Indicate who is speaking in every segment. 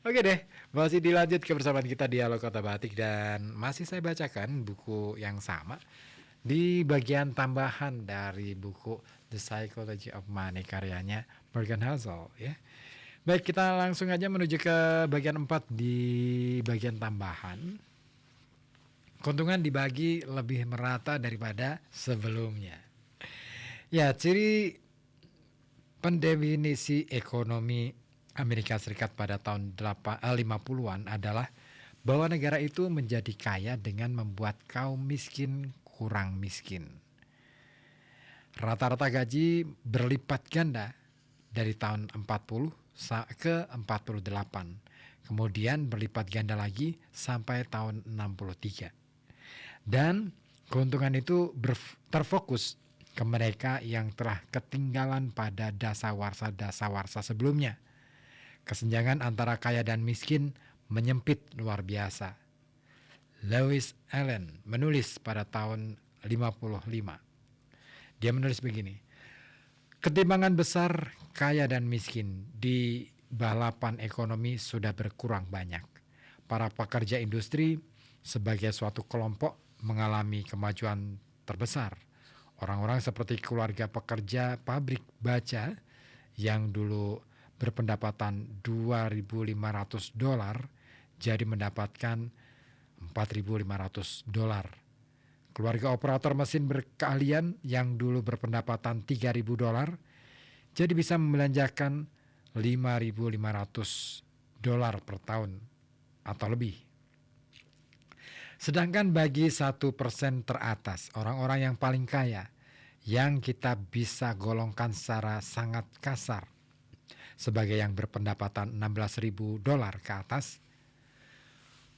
Speaker 1: Oke deh, masih dilanjut kebersamaan kita Dialog Kota Batik dan masih saya bacakan buku yang sama di bagian tambahan dari buku The Psychology of Money karyanya Morgan Housel ya. Baik, kita langsung aja menuju ke bagian 4 di bagian tambahan. Keuntungan dibagi lebih merata daripada sebelumnya. Ya, ciri pendefinisi ekonomi Amerika Serikat pada tahun 50-an adalah bahwa negara itu menjadi kaya dengan membuat kaum miskin kurang miskin. Rata-rata gaji berlipat ganda dari tahun 40 ke 48. Kemudian berlipat ganda lagi sampai tahun 63. Dan keuntungan itu terfokus ke mereka yang telah ketinggalan pada dasawarsa sebelumnya. Kesenjangan antara kaya dan miskin menyempit luar biasa. Lewis Allen menulis pada tahun 55. Dia menulis begini, ketimbangan besar kaya dan miskin di balapan ekonomi sudah berkurang banyak. Para pekerja industri sebagai suatu kelompok mengalami kemajuan terbesar. Orang-orang seperti keluarga pekerja pabrik baja yang dulu berpendapatan $2.500 jadi mendapatkan $4.500. Keluarga operator mesin berkeahlian yang dulu berpendapatan $3.000 jadi bisa membelanjakan $5.500 per tahun atau lebih. Sedangkan bagi 1% teratas, orang-orang yang paling kaya, yang kita bisa golongkan secara sangat kasar sebagai yang berpendapatan $16.000 ke atas,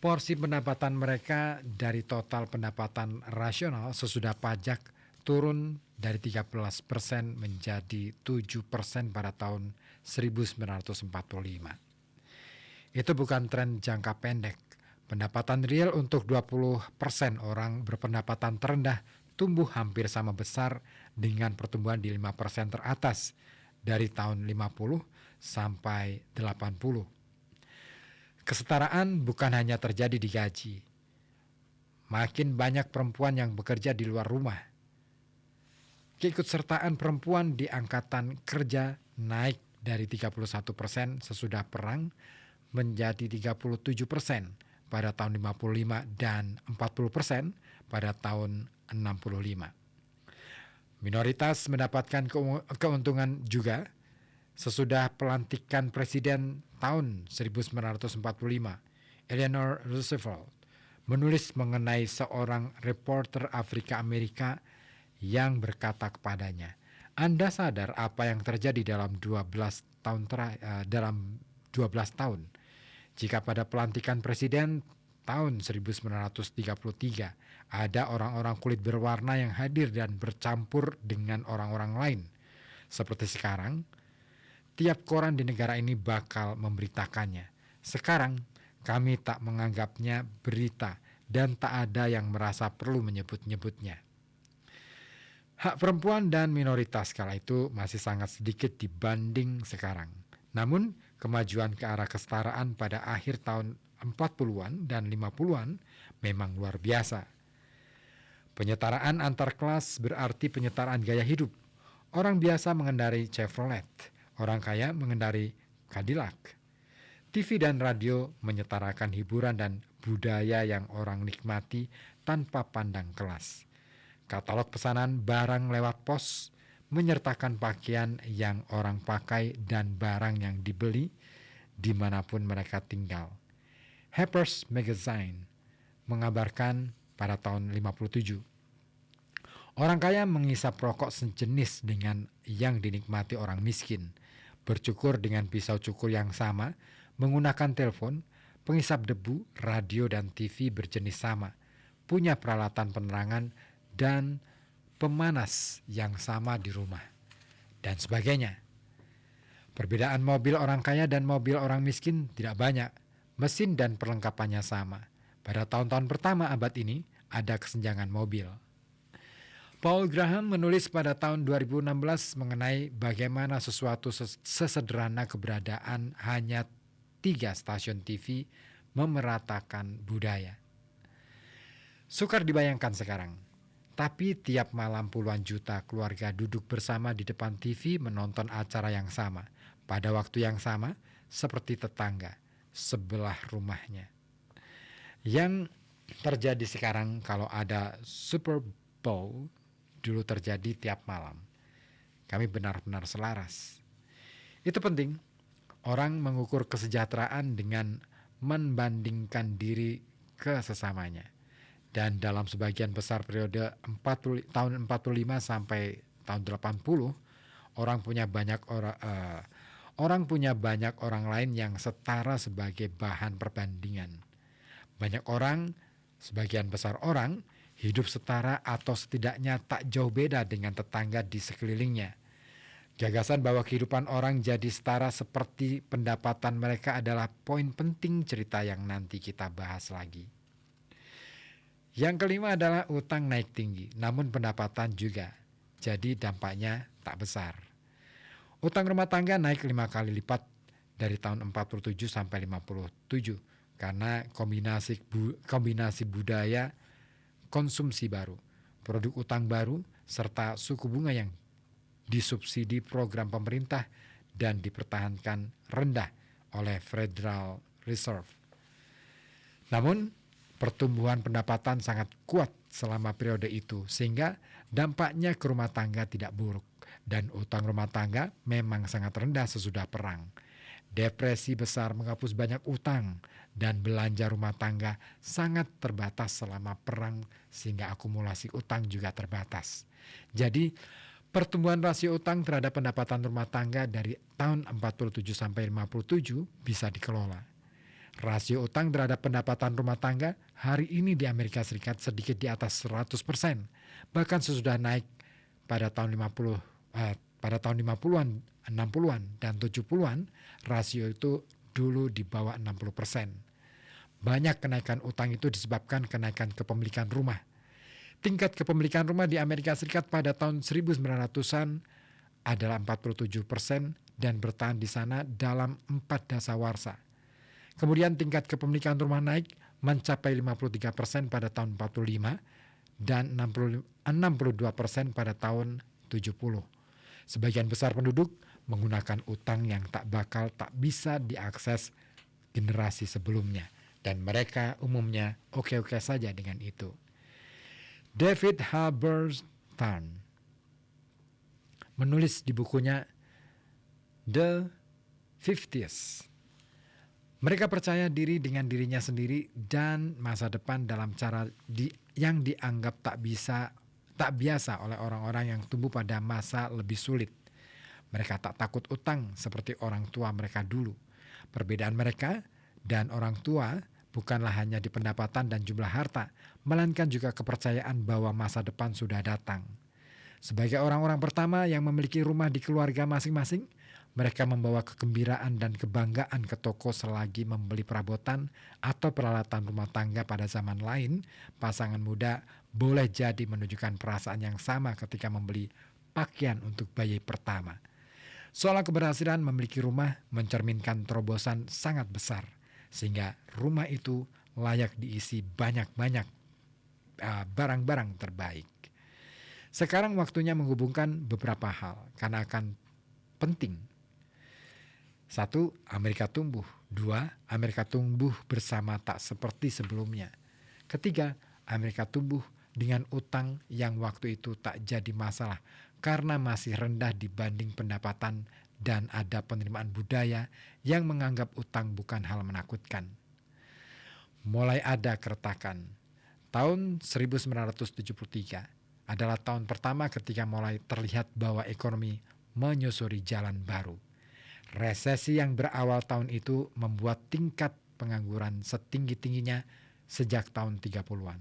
Speaker 1: porsi pendapatan mereka dari total pendapatan rasional sesudah pajak turun dari 13% menjadi 7% pada tahun 1945. Itu bukan tren jangka pendek. Pendapatan real untuk 20% orang berpendapatan terendah tumbuh hampir sama besar dengan pertumbuhan di 5% teratas dari tahun 50 sampai 80. Kesetaraan bukan hanya terjadi di gaji. Makin banyak perempuan yang bekerja di luar rumah. Keikutsertaan perempuan di angkatan kerja naik dari 31% sesudah perang menjadi 37% pada tahun 55 dan 40% pada tahun 65. Minoritas mendapatkan keuntungan juga sesudah pelantikan presiden tahun 1945. Eleanor Roosevelt menulis mengenai seorang reporter Afrika Amerika yang berkata kepadanya, Anda sadar apa yang terjadi dalam 12 tahun? Jika pada pelantikan presiden tahun 1933 ada orang-orang kulit berwarna yang hadir dan bercampur dengan orang-orang lain. Seperti sekarang, tiap koran di negara ini bakal memberitakannya. Sekarang, kami tak menganggapnya berita dan tak ada yang merasa perlu menyebut-nyebutnya. Hak perempuan dan minoritas kala itu masih sangat sedikit dibanding sekarang. Namun, kemajuan ke arah kesetaraan pada akhir tahun 40-an dan 50-an memang luar biasa. Penyetaraan antar kelas berarti penyetaraan gaya hidup. Orang biasa mengendarai Chevrolet, orang kaya mengendarai Cadillac. TV dan radio menyetarakan hiburan dan budaya yang orang nikmati tanpa pandang kelas. Katalog pesanan barang lewat pos menyertakan pakaian yang orang pakai dan barang yang dibeli dimanapun mereka tinggal. Harper's Magazine mengabarkan pada tahun 57. Orang kaya mengisap rokok sejenis dengan yang dinikmati orang miskin, bercukur dengan pisau cukur yang sama, menggunakan telepon, pengisap debu, radio dan TV berjenis sama, punya peralatan penerangan dan pemanas yang sama di rumah, dan sebagainya. Perbedaan mobil orang kaya dan mobil orang miskin tidak banyak. Mesin dan perlengkapannya sama. Pada tahun-tahun pertama abad ini, ada kesenjangan mobil. Paul Graham menulis pada tahun 2016 mengenai bagaimana sesuatu sesederhana keberadaan hanya 3 stasiun TV memeratakan budaya. Sukar dibayangkan sekarang, tapi tiap malam puluhan juta keluarga duduk bersama di depan TV menonton acara yang sama, pada waktu yang sama seperti tetangga sebelah rumahnya. Yang terjadi sekarang kalau ada Super Bowl, dulu terjadi tiap malam. Kami benar-benar selaras. Itu penting. Orang mengukur kesejahteraan dengan membandingkan diri ke sesamanya. Dan dalam sebagian besar periode tahun 45 sampai tahun 80, orang punya banyak orang lain yang setara sebagai bahan perbandingan. Banyak orang, sebagian besar orang, hidup setara atau setidaknya tak jauh beda dengan tetangga di sekelilingnya. Gagasan bahwa kehidupan orang jadi setara seperti pendapatan mereka adalah poin penting cerita yang nanti kita bahas lagi. Yang kelima adalah utang naik tinggi, namun pendapatan juga. Jadi dampaknya tak besar. Utang rumah tangga naik 5 kali lipat dari tahun 47 sampai 57 karena kombinasi budaya, konsumsi baru, produk utang baru, serta suku bunga yang disubsidi program pemerintah dan dipertahankan rendah oleh Federal Reserve. Namun, pertumbuhan pendapatan sangat kuat selama periode itu sehingga dampaknya ke rumah tangga tidak buruk dan utang rumah tangga memang sangat rendah sesudah perang. Depresi besar menghapus banyak utang dan belanja rumah tangga sangat terbatas selama perang sehingga akumulasi utang juga terbatas. Jadi pertumbuhan rasio utang terhadap pendapatan rumah tangga dari tahun 47 sampai 57 bisa dikelola. Rasio utang terhadap pendapatan rumah tangga hari ini di Amerika Serikat sedikit di atas 100%. Bahkan sesudah naik pada tahun 50-an, 60-an, dan 70-an, rasio itu dulu di bawah 60%. Banyak kenaikan utang itu disebabkan kenaikan kepemilikan rumah. Tingkat kepemilikan rumah di Amerika Serikat pada tahun 1900-an adalah 47% dan bertahan di sana dalam 4 dasawarsa. Kemudian tingkat kepemilikan rumah naik mencapai 53% pada tahun 45 dan 62% pada tahun 70. Sebagian besar penduduk menggunakan utang yang tak bisa diakses generasi sebelumnya dan mereka umumnya oke-oke saja dengan itu. David Halberstam menulis di bukunya The 50s. Mereka percaya diri dengan dirinya sendiri dan masa depan dalam cara yang dianggap tak biasa oleh orang-orang yang tumbuh pada masa lebih sulit. Mereka tak takut utang seperti orang tua mereka dulu. Perbedaan mereka dan orang tua bukanlah hanya di pendapatan dan jumlah harta, melainkan juga kepercayaan bahwa masa depan sudah datang. Sebagai orang-orang pertama yang memiliki rumah di keluarga masing-masing, mereka membawa kegembiraan dan kebanggaan ke toko selagi membeli perabotan atau peralatan rumah tangga. Pada zaman lain, pasangan muda boleh jadi menunjukkan perasaan yang sama ketika membeli pakaian untuk bayi pertama. Soal keberhasilan memiliki rumah mencerminkan terobosan sangat besar, sehingga rumah itu layak diisi banyak-banyak barang-barang terbaik. Sekarang waktunya menghubungkan beberapa hal karena akan penting. 1. Amerika tumbuh. 2. Amerika tumbuh bersama tak seperti sebelumnya. 3. Amerika tumbuh dengan utang yang waktu itu tak jadi masalah karena masih rendah dibanding pendapatan dan ada penerimaan budaya yang menganggap utang bukan hal menakutkan. Mulai ada keretakan. Tahun 1973 adalah tahun pertama ketika mulai terlihat bahwa ekonomi menyusuri jalan baru. Resesi yang berawal tahun itu membuat tingkat pengangguran setinggi-tingginya sejak tahun 30-an.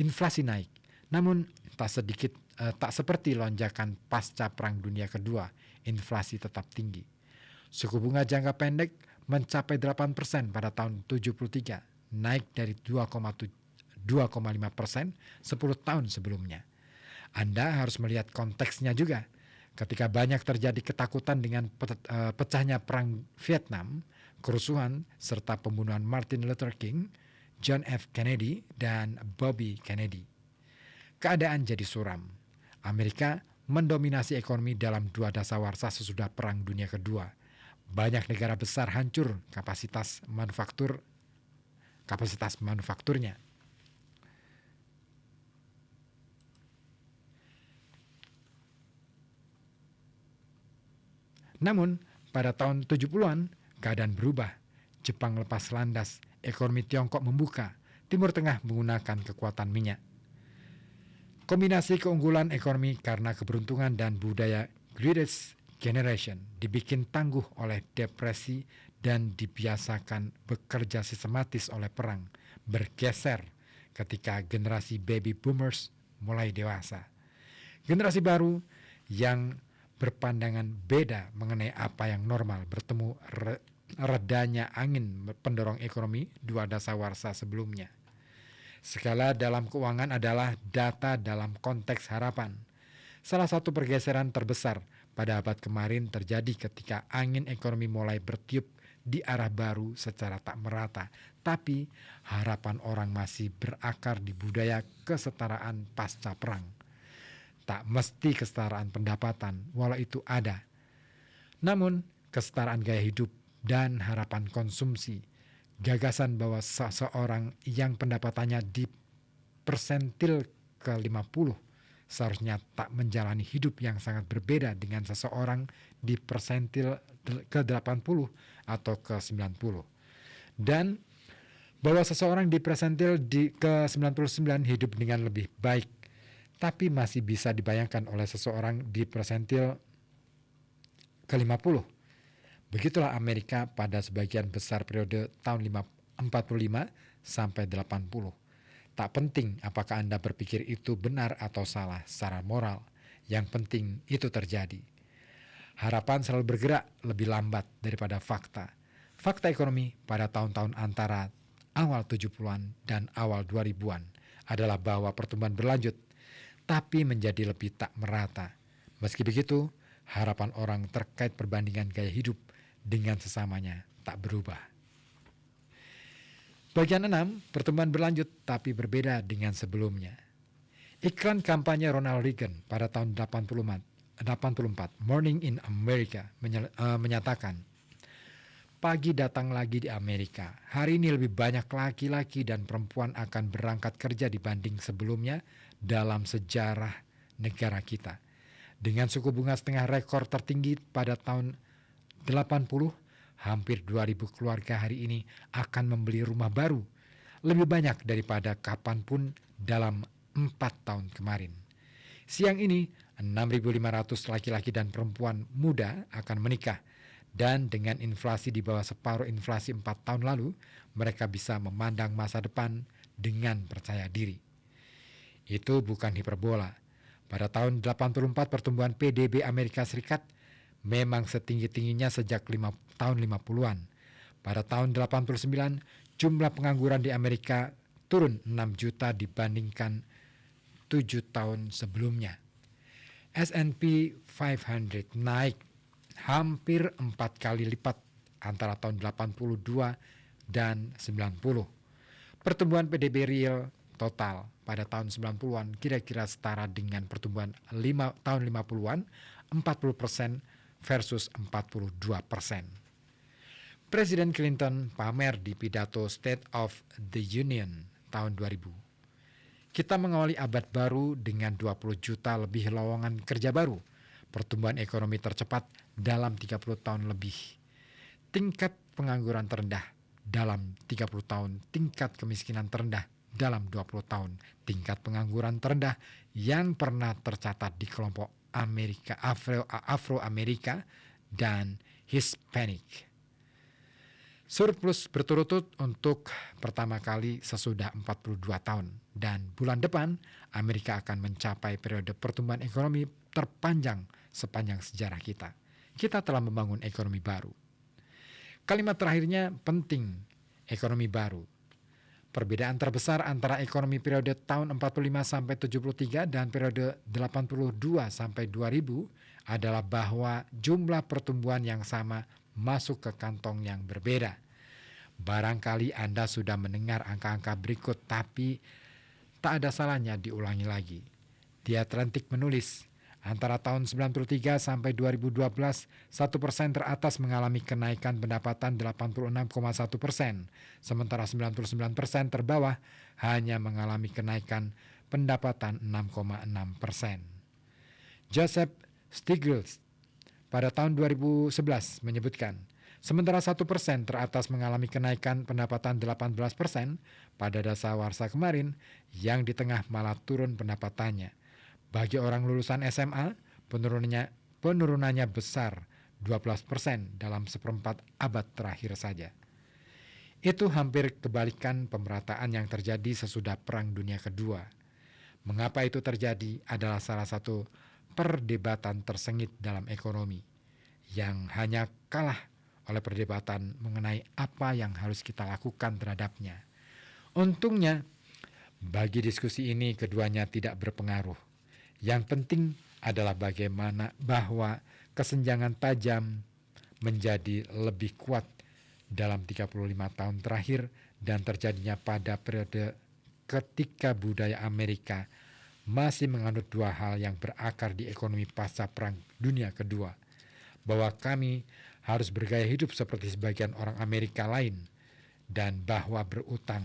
Speaker 1: Inflasi naik, namun tak seperti lonjakan pasca Perang Dunia Kedua, inflasi tetap tinggi. Suku bunga jangka pendek mencapai 8% pada tahun 73, naik dari 2,5% 10 tahun sebelumnya. Anda harus melihat konteksnya juga. Ketika banyak terjadi ketakutan dengan pecahnya perang Vietnam, kerusuhan, serta pembunuhan Martin Luther King, John F. Kennedy, dan Bobby Kennedy. Keadaan jadi suram. Amerika mendominasi ekonomi dalam 2 dasawarsa sesudah Perang Dunia Kedua. Banyak negara besar hancur kapasitas manufakturnya. Namun, pada tahun 70-an, keadaan berubah. Jepang lepas landas, ekonomi Tiongkok membuka, Timur Tengah menggunakan kekuatan minyak. Kombinasi keunggulan ekonomi karena keberuntungan dan budaya Greatest Generation dibikin tangguh oleh depresi dan dibiasakan bekerja sistematis oleh perang, bergeser ketika generasi baby boomers mulai dewasa. Generasi baru yang berpandangan beda mengenai apa yang normal bertemu redanya angin pendorong ekonomi 2 dasawarsa sebelumnya. Skala dalam keuangan adalah data dalam konteks harapan. Salah satu pergeseran terbesar pada abad kemarin terjadi ketika angin ekonomi mulai bertiup di arah baru secara tak merata, tapi harapan orang masih berakar di budaya kesetaraan pasca perang. Tak mesti kesetaraan pendapatan, walau itu ada. Namun, kesetaraan gaya hidup dan harapan konsumsi, gagasan bahwa seseorang yang pendapatannya di persentil ke-50 seharusnya tak menjalani hidup yang sangat berbeda dengan seseorang di persentil ke-80 atau ke-90. Dan bahwa seseorang di persentil ke-99 hidup dengan lebih baik, tapi masih bisa dibayangkan oleh seseorang di persentil ke-50. Begitulah Amerika pada sebagian besar periode tahun 45 sampai 80. Tak penting apakah Anda berpikir itu benar atau salah secara moral. Yang penting itu terjadi. Harapan selalu bergerak lebih lambat daripada fakta. Fakta ekonomi pada tahun-tahun antara awal 70-an dan awal 2000-an adalah bahwa pertumbuhan berlanjut, tapi menjadi lebih tak merata. Meski begitu, harapan orang terkait perbandingan gaya hidup dengan sesamanya tak berubah. Bagian 6, pertumbuhan berlanjut tapi berbeda dengan sebelumnya. Iklan kampanye Ronald Reagan pada tahun 84, Morning in America, menyatakan, pagi datang lagi di Amerika. Hari ini lebih banyak laki-laki dan perempuan akan berangkat kerja dibanding sebelumnya dalam sejarah negara kita. Dengan suku bunga setengah rekor tertinggi pada tahun 80, hampir 2.000 keluarga hari ini akan membeli rumah baru, lebih banyak daripada kapanpun dalam 4 tahun kemarin. Siang ini, 6.500 laki-laki dan perempuan muda akan menikah, dan dengan inflasi di bawah separuh inflasi 4 tahun lalu, mereka bisa memandang masa depan dengan percaya diri. Itu bukan hiperbola. Pada tahun 84 pertumbuhan PDB Amerika Serikat memang setinggi-tingginya sejak tahun 50-an. Pada tahun 89, jumlah pengangguran di Amerika turun 6 juta dibandingkan 7 tahun sebelumnya. S&P 500 naik hampir 4 kali lipat antara tahun 82 dan 90. Pertumbuhan PDB real total pada tahun 90-an kira-kira setara dengan pertumbuhan tahun 50-an, 40% versus 42%. Presiden Clinton pamer di pidato State of the Union tahun 2000. Kita mengawali abad baru dengan 20 juta lebih lowongan kerja baru, pertumbuhan ekonomi tercepat dalam 30 tahun lebih, tingkat pengangguran terendah dalam 30 tahun, tingkat kemiskinan terendah dalam 20 tahun, tingkat pengangguran terendah yang pernah tercatat di kelompok Afro-Amerika dan Hispanic. Surplus berturut-turut untuk pertama kali sesudah 42 tahun, dan bulan depan Amerika akan mencapai periode pertumbuhan ekonomi terpanjang sepanjang sejarah kita. Kita telah membangun ekonomi baru. Kalimat terakhirnya penting, ekonomi baru. Perbedaan terbesar antara ekonomi periode tahun 45 sampai 73 dan periode 82 sampai 2000 adalah bahwa jumlah pertumbuhan yang sama masuk ke kantong yang berbeda. Barangkali Anda sudah mendengar angka-angka berikut, tapi tak ada salahnya diulangi lagi. The Atlantic menulis, antara tahun 93 sampai 2012, 1% teratas mengalami kenaikan pendapatan 86,1%, sementara 99% terbawah hanya mengalami kenaikan pendapatan 6,6%. Joseph Stiglitz pada tahun 2011 menyebutkan, sementara 1% teratas mengalami kenaikan pendapatan 18%, pada dasawarsa kemarin yang di tengah malah turun pendapatannya. Bagi orang lulusan SMA, penurunannya besar 12% dalam seperempat abad terakhir saja. Itu hampir kebalikan pemerataan yang terjadi sesudah Perang Dunia Kedua. Mengapa itu terjadi adalah salah satu perdebatan tersengit dalam ekonomi yang hanya kalah oleh perdebatan mengenai apa yang harus kita lakukan terhadapnya. Untungnya, bagi diskusi ini keduanya tidak berpengaruh. Yang penting adalah bagaimana bahwa kesenjangan tajam menjadi lebih kuat dalam 35 tahun terakhir dan terjadinya pada periode ketika budaya Amerika masih menganut dua hal yang berakar di ekonomi pasca Perang Dunia Kedua, bahwa kami harus bergaya hidup seperti sebagian orang Amerika lain, dan bahwa berutang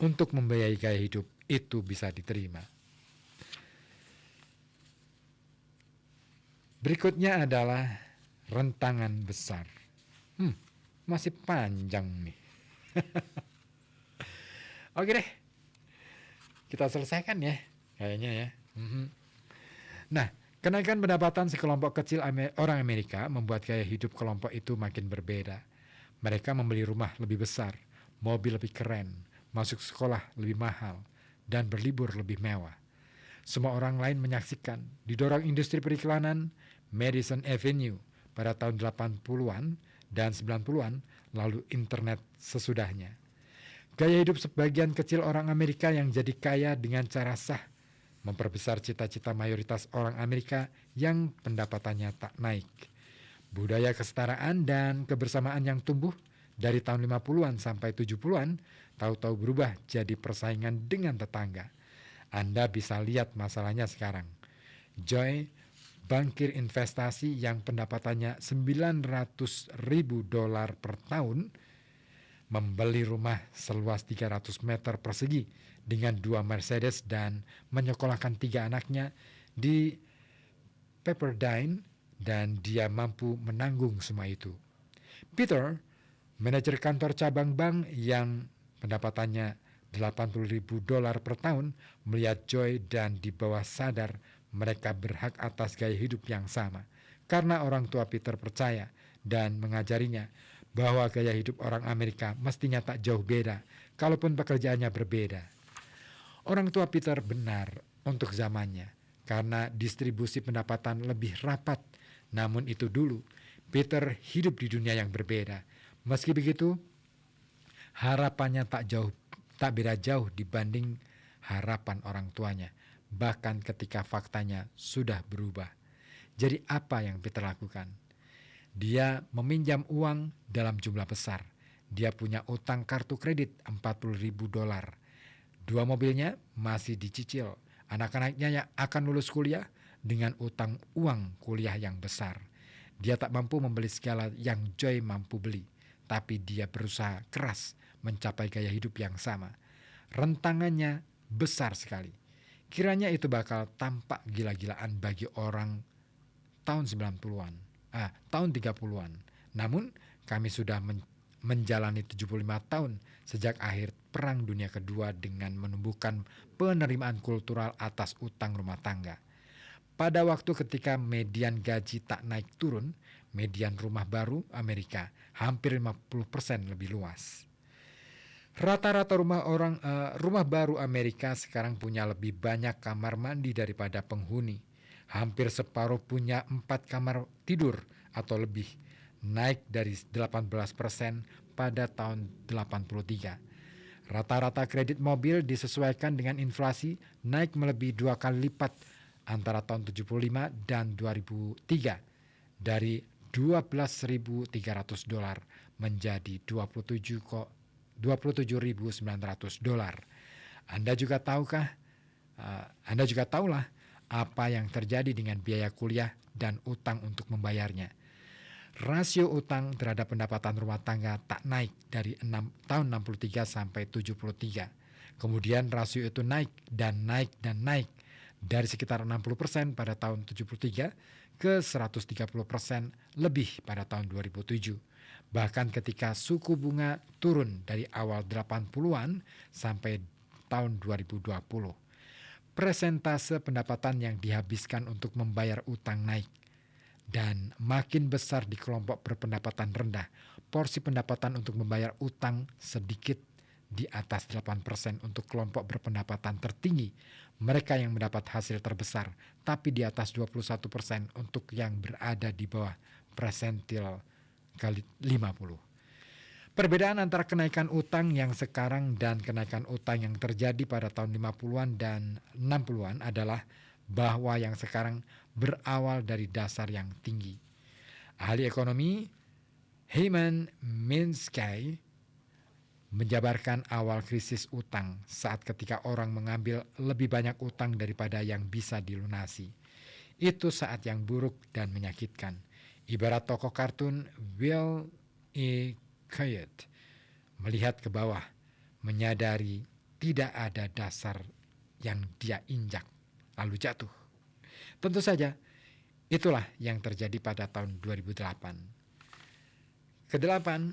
Speaker 1: untuk membiayai gaya hidup itu bisa diterima. Berikutnya adalah rentangan besar. Masih panjang nih. Oke deh, kita selesaikan ya, kayaknya ya. Nah, kenaikan pendapatan sekelompok kecil orang Amerika membuat gaya hidup kelompok itu makin berbeda. Mereka membeli rumah lebih besar, mobil lebih keren, masuk sekolah lebih mahal, dan berlibur lebih mewah. Semua orang lain menyaksikan, didorong industri periklanan, Madison Avenue pada tahun 80-an dan 90-an, lalu internet sesudahnya. Gaya hidup sebagian kecil orang Amerika yang jadi kaya dengan cara sah memperbesar cita-cita mayoritas orang Amerika yang pendapatannya tak naik. Budaya kesetaraan dan kebersamaan yang tumbuh dari tahun 50-an sampai 70-an tahu-tahu berubah jadi persaingan dengan tetangga. Anda bisa lihat masalahnya sekarang. Joy, bankir investasi yang pendapatannya $900.000 per tahun, membeli rumah seluas 300 meter persegi dengan 2 Mercedes dan menyekolahkan 3 anaknya di Pepperdine, dan dia mampu menanggung semua itu. Peter, manajer kantor cabang bank yang pendapatannya $80.000 per tahun, melihat Joy dan di bawah sadar mereka berhak atas gaya hidup yang sama. Karena orang tua Peter percaya dan mengajarinya bahwa gaya hidup orang Amerika mestinya tak jauh beda, kalaupun pekerjaannya berbeda. Orang tua Peter benar untuk zamannya, karena distribusi pendapatan lebih rapat. Namun itu dulu, Peter hidup di dunia yang berbeda. Meski begitu, harapannya tak beda jauh dibanding harapan orang tuanya, bahkan ketika faktanya sudah berubah. Jadi apa yang Peter lakukan? Dia meminjam uang dalam jumlah besar. Dia punya utang kartu kredit $40.000. 2 mobilnya masih dicicil. Anak-anaknya yang akan lulus kuliah dengan utang uang kuliah yang besar. Dia tak mampu membeli segala yang Joy mampu beli, tapi dia berusaha keras mencapai gaya hidup yang sama. Rentangannya besar sekali. Kiranya itu bakal tampak gila-gilaan bagi orang tahun 90-an, tahun 30-an. Namun kami sudah menjalani 75 tahun sejak akhir Perang Dunia Kedua dengan menumbuhkan penerimaan kultural atas utang rumah tangga. Pada waktu ketika median gaji tak naik turun, median rumah baru Amerika hampir 50% lebih luas. Rata-rata rumah baru Amerika sekarang punya lebih banyak kamar mandi daripada penghuni. Hampir separuh punya 4 kamar tidur atau lebih, naik dari 18% pada tahun 83. Rata-rata kredit mobil disesuaikan dengan inflasi, naik melebihi 2 kali lipat antara tahun 75 dan 2003, dari $12.300 menjadi $27.900. Anda juga tahukah? Anda juga tahulah apa yang terjadi dengan biaya kuliah dan utang untuk membayarnya. Rasio utang terhadap pendapatan rumah tangga tak naik dari tahun 63 sampai 73. Kemudian rasio itu naik dan naik dan naik dari sekitar 60% pada tahun 73 ke 130% lebih pada tahun 2007. Bahkan ketika suku bunga turun dari awal 80-an sampai tahun 2020. Persentase pendapatan yang dihabiskan untuk membayar utang naik. Dan makin besar di kelompok berpendapatan rendah, porsi pendapatan untuk membayar utang sedikit di atas 8% untuk kelompok berpendapatan tertinggi, mereka yang mendapat hasil terbesar, tapi di atas 21% untuk yang berada di bawah persentil kali 50. Perbedaan antara kenaikan utang yang sekarang dan kenaikan utang yang terjadi pada tahun 50-an dan 60-an adalah bahwa yang sekarang berawal dari dasar yang tinggi. Ahli ekonomi Hyman Minsky menjabarkan awal krisis utang saat ketika orang mengambil lebih banyak utang daripada yang bisa dilunasi. Itu saat yang buruk dan menyakitkan. Ibarat tokoh kartun Will E. Coyote melihat ke bawah, menyadari tidak ada dasar yang dia injak, lalu jatuh. Tentu saja, itulah yang terjadi pada tahun 2008. Kedelapan,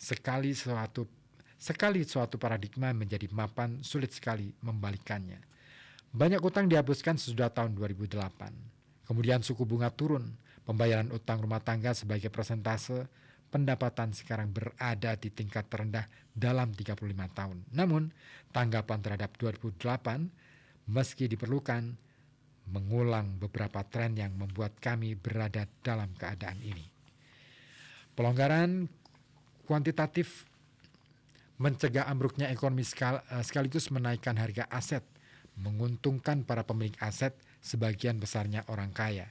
Speaker 1: sekali suatu paradigma menjadi mapan, sulit sekali membalikannya. Banyak utang dihapuskan sesudah tahun 2008. Kemudian suku bunga turun, pembayaran utang rumah tangga sebagai persentase pendapatan sekarang berada di tingkat terendah dalam 35 tahun. Namun, tanggapan terhadap 2008 meski diperlukan mengulang beberapa tren yang membuat kami berada dalam keadaan ini. Pelonggaran kuantitatif mencegah ambruknya ekonomi sekaligus menaikkan harga aset, menguntungkan para pemilik aset, sebagian besarnya orang kaya.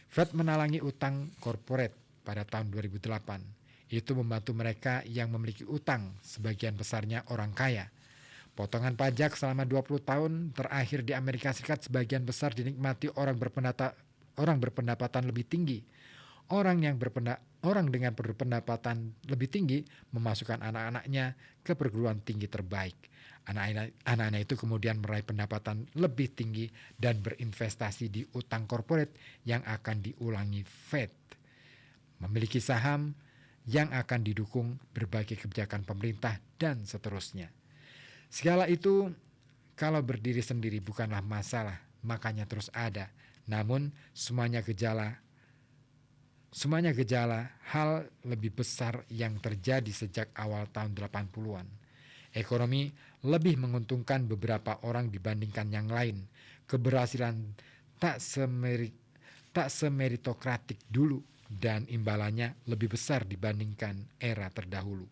Speaker 1: Fed menalangi utang korporat pada tahun 2008. Itu membantu mereka yang memiliki utang, sebagian besarnya orang kaya. Potongan pajak selama 20 tahun terakhir di Amerika Serikat sebagian besar dinikmati orang berpendapatan lebih tinggi. Orang dengan berpendapatan lebih tinggi memasukkan anak-anaknya ke perguruan tinggi terbaik. Anak-anak itu kemudian meraih pendapatan lebih tinggi dan berinvestasi di utang korporat yang akan diulangi Fed. Memiliki saham yang akan didukung berbagai kebijakan pemerintah dan seterusnya. Segala itu kalau berdiri sendiri bukanlah masalah, makanya terus ada. Namun semuanya gejala hal lebih besar yang terjadi sejak awal tahun 80-an. Ekonomi lebih menguntungkan beberapa orang dibandingkan yang lain. Keberhasilan tak semeritokratik dulu dan imbalannya lebih besar dibandingkan era terdahulu.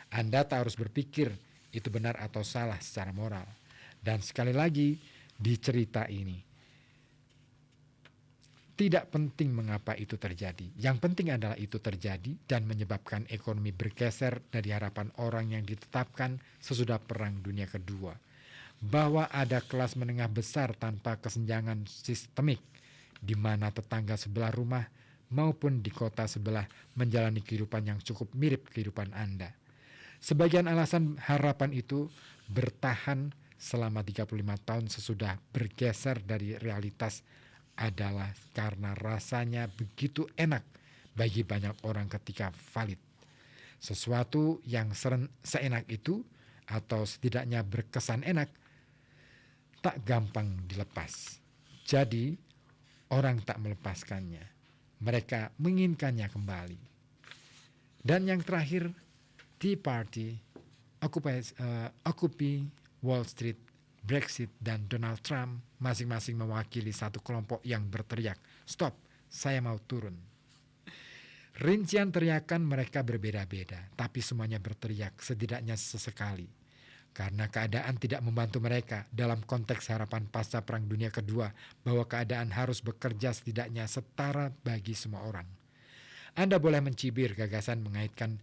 Speaker 1: Anda tak harus berpikir itu benar atau salah secara moral. Dan sekali lagi di cerita ini, tidak penting mengapa itu terjadi. Yang penting adalah itu terjadi dan menyebabkan ekonomi bergeser dari harapan orang yang ditetapkan sesudah Perang Dunia Kedua. Bahwa ada kelas menengah besar tanpa kesenjangan sistemik, di mana tetangga sebelah rumah maupun di kota sebelah menjalani kehidupan yang cukup mirip kehidupan Anda. Sebagian alasan harapan itu bertahan selama 35 tahun sesudah bergeser dari realitas adalah karena rasanya begitu enak bagi banyak orang ketika valid. Sesuatu yang seenak itu atau setidaknya berkesan enak tak gampang dilepas. Jadi orang tak melepaskannya. Mereka menginginkannya kembali. Dan yang terakhir, Tea Party, Occupy Wall Street, Brexit, dan Donald Trump masing-masing mewakili satu kelompok yang berteriak, "Stop, saya mau turun." Rincian teriakan mereka berbeda-beda, tapi semuanya berteriak setidaknya sesekali. Karena keadaan tidak membantu mereka dalam konteks harapan pasca Perang Dunia Kedua bahwa keadaan harus bekerja setidaknya setara bagi semua orang. Anda boleh mencibir gagasan mengaitkan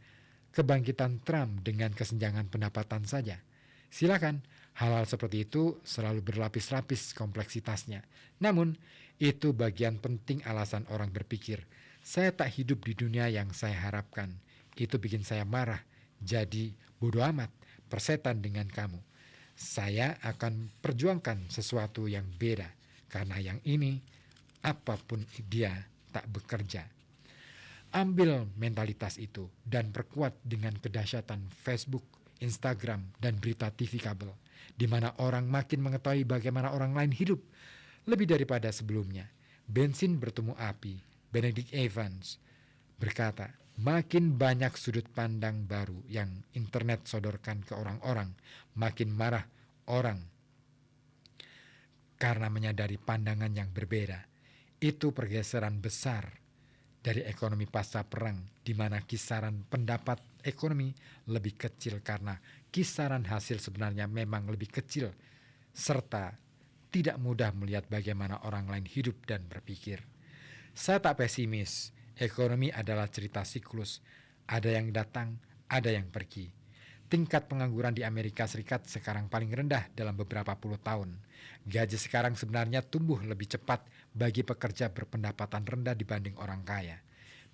Speaker 1: kebangkitan Trump dengan kesenjangan pendapatan saja. Silakan, hal-hal seperti itu selalu berlapis-lapis kompleksitasnya. Namun, itu bagian penting alasan orang berpikir, saya tak hidup di dunia yang saya harapkan. Itu bikin saya marah. Jadi, bodoh amat, persetan dengan kamu. Saya akan perjuangkan sesuatu yang beda, karena yang ini, apapun dia tak bekerja. Ambil mentalitas itu dan perkuat dengan kedahsyatan Facebook, Instagram, dan berita TV kabel, di mana orang makin mengetahui bagaimana orang lain hidup lebih daripada sebelumnya. Bensin bertemu api. Benedict Evans berkata, makin banyak sudut pandang baru yang internet sodorkan ke orang-orang, makin marah orang karena menyadari pandangan yang berbeda. Itu pergeseran besar dari ekonomi pasca perang, di mana kisaran pendapat ekonomi lebih kecil karena kisaran hasil sebenarnya memang lebih kecil, serta tidak mudah melihat bagaimana orang lain hidup dan berpikir. Saya tak pesimis, ekonomi adalah cerita siklus, ada yang datang, ada yang pergi. Tingkat pengangguran di Amerika Serikat sekarang paling rendah dalam beberapa puluh tahun. Gaji sekarang sebenarnya tumbuh lebih cepat bagi pekerja berpendapatan rendah dibanding orang kaya.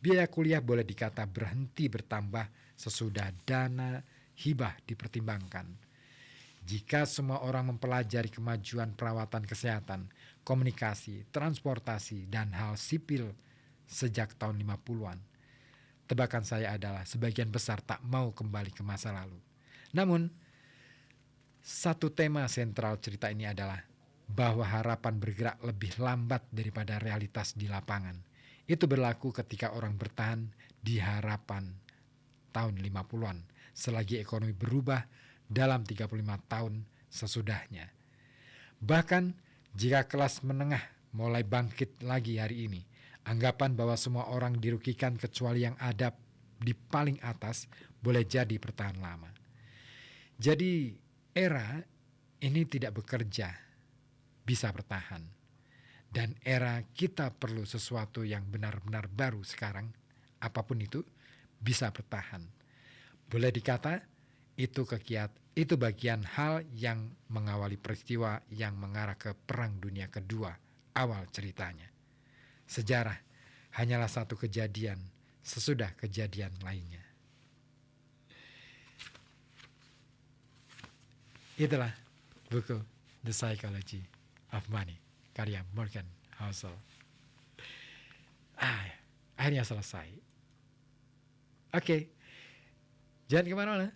Speaker 1: Biaya kuliah boleh dikata berhenti bertambah sesudah dana hibah dipertimbangkan. Jika semua orang mempelajari kemajuan perawatan kesehatan, komunikasi, transportasi, dan hal sipil sejak tahun 50-an, tebakan saya adalah sebagian besar tak mau kembali ke masa lalu. Namun, satu tema sentral cerita ini adalah bahwa harapan bergerak lebih lambat daripada realitas di lapangan. Itu berlaku ketika orang bertahan di harapan tahun 50-an, selagi ekonomi berubah dalam 35 tahun sesudahnya. Bahkan jika kelas menengah mulai bangkit lagi hari ini, anggapan bahwa semua orang dirugikan kecuali yang ada di paling atas boleh jadi bertahan lama. Jadi era ini tidak bekerja, bisa bertahan. Dan era kita perlu sesuatu yang benar-benar baru sekarang, apapun itu, bisa bertahan. Boleh dikata itu bagian hal yang mengawali peristiwa yang mengarah ke Perang Dunia Kedua awal ceritanya. Sejarah hanyalah satu kejadian sesudah kejadian lainnya. Itulah buku The Psychology of Money, karya Morgan Housel. Akhirnya selesai. Oke, jangan kemana-mana.